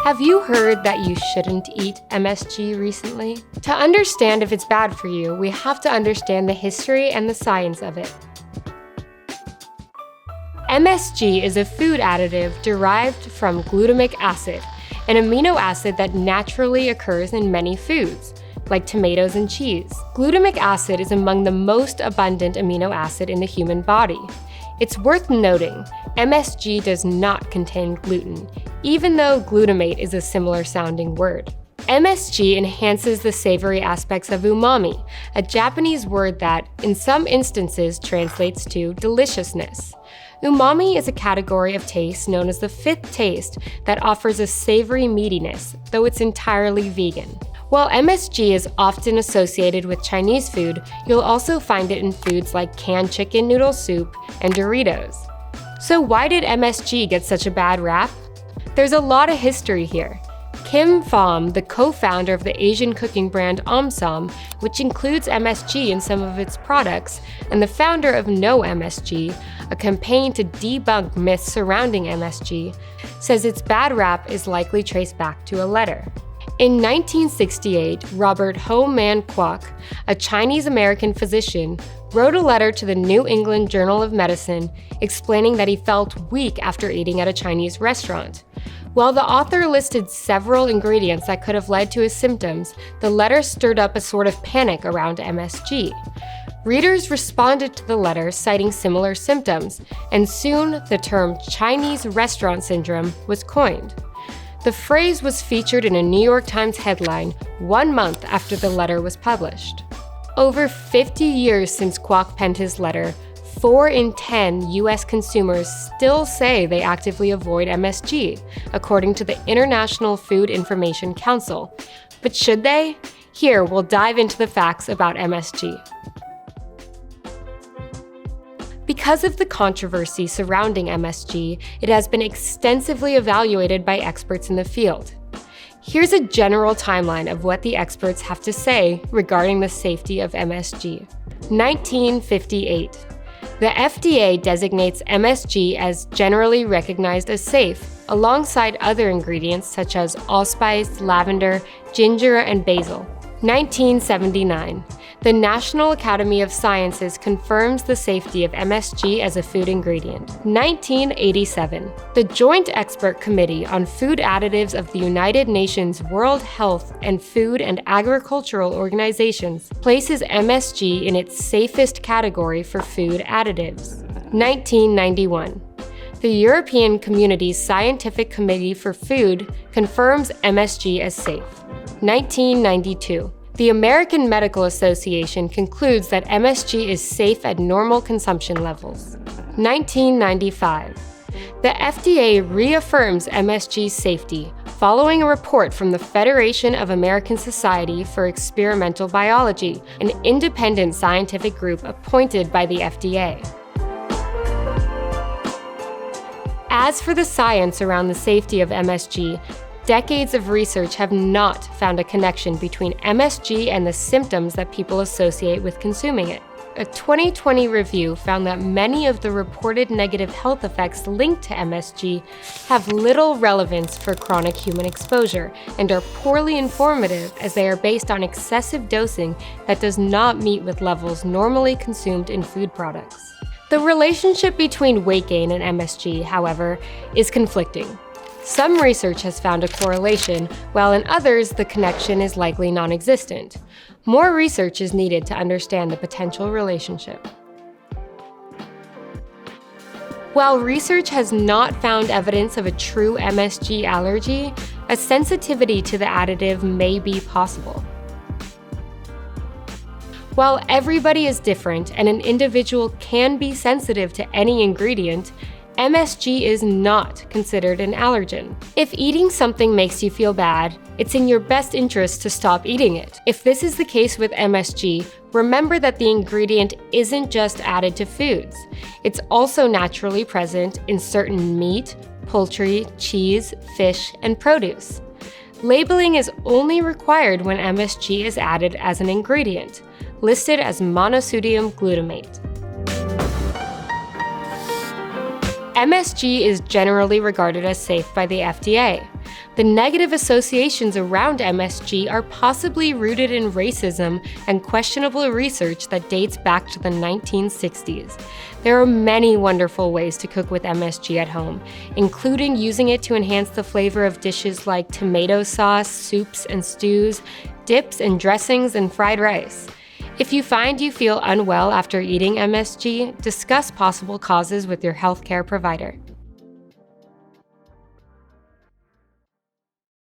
Have you heard that you shouldn't eat MSG recently? To understand if it's bad for you, we have to understand the history and the science of it. MSG is a food additive derived from glutamic acid, an amino acid that naturally occurs in many foods, like tomatoes and cheese. Glutamic acid is among the most abundant amino acid in the human body. It's worth noting, MSG does not contain gluten, even though glutamate is a similar sounding word. MSG enhances the savory aspects of umami, a Japanese word that, in some instances, translates to deliciousness. Umami is a category of taste known as the fifth taste that offers a savory meatiness, though it's entirely vegan. While MSG is often associated with Chinese food, you'll also find it in foods like canned chicken noodle soup and Doritos. So why did MSG get such a bad rap? There's a lot of history here. Kim Pham, the co-founder of the Asian cooking brand Omsom, which includes MSG in some of its products, and the founder of No MSG, a campaign to debunk myths surrounding MSG, says its bad rap is likely traced back to a letter. In 1968, Robert Ho Man Kwok, a Chinese-American physician, wrote a letter to the New England Journal of Medicine explaining that he felt weak after eating at a Chinese restaurant. While the author listed several ingredients that could have led to his symptoms, the letter stirred up a sort of panic around MSG. Readers responded to the letter citing similar symptoms, and soon the term Chinese restaurant syndrome was coined. The phrase was featured in a New York Times headline 1 month after the letter was published. Over 50 years since Kwok penned his letter, 4 in 10 US consumers still say they actively avoid MSG, according to the International Food Information Council. But should they? Here, we'll dive into the facts about MSG. Because of the controversy surrounding MSG, it has been extensively evaluated by experts in the field. Here's a general timeline of what the experts have to say regarding the safety of MSG. 1958. The FDA designates MSG as generally recognized as safe, alongside other ingredients such as allspice, lavender, ginger, and basil. 1979. The National Academy of Sciences confirms the safety of MSG as a food ingredient. 1987. The Joint Expert Committee on Food Additives of the United Nations World Health and Food and Agricultural Organizations places MSG in its safest category for food additives. 1991. The European Community's Scientific Committee for Food confirms MSG as safe. 1992. The American Medical Association concludes that MSG is safe at normal consumption levels. 1995. The FDA reaffirms MSG's safety following a report from the Federation of American Society for Experimental Biology, an independent scientific group appointed by the FDA. As for the science around the safety of MSG, decades of research have not found a connection between MSG and the symptoms that people associate with consuming it. A 2020 review found that many of the reported negative health effects linked to MSG have little relevance for chronic human exposure and are poorly informative as they are based on excessive dosing that does not meet with levels normally consumed in food products. The relationship between weight gain and MSG, however, is conflicting. Some research has found a correlation, while in others the connection is likely non-existent. More research is needed to understand the potential relationship. While research has not found evidence of a true MSG allergy, a sensitivity to the additive may be possible. While everybody is different and an individual can be sensitive to any ingredient, MSG is not considered an allergen. If eating something makes you feel bad, it's in your best interest to stop eating it. If this is the case with MSG, remember that the ingredient isn't just added to foods. It's also naturally present in certain meat, poultry, cheese, fish, and produce. Labeling is only required when MSG is added as an ingredient, listed as monosodium glutamate. MSG is generally regarded as safe by the FDA. The negative associations around MSG are possibly rooted in racism and questionable research that dates back to the 1960s. There are many wonderful ways to cook with MSG at home, including using it to enhance the flavor of dishes like tomato sauce, soups and stews, dips and dressings, and fried rice. If you find you feel unwell after eating MSG, discuss possible causes with your healthcare provider.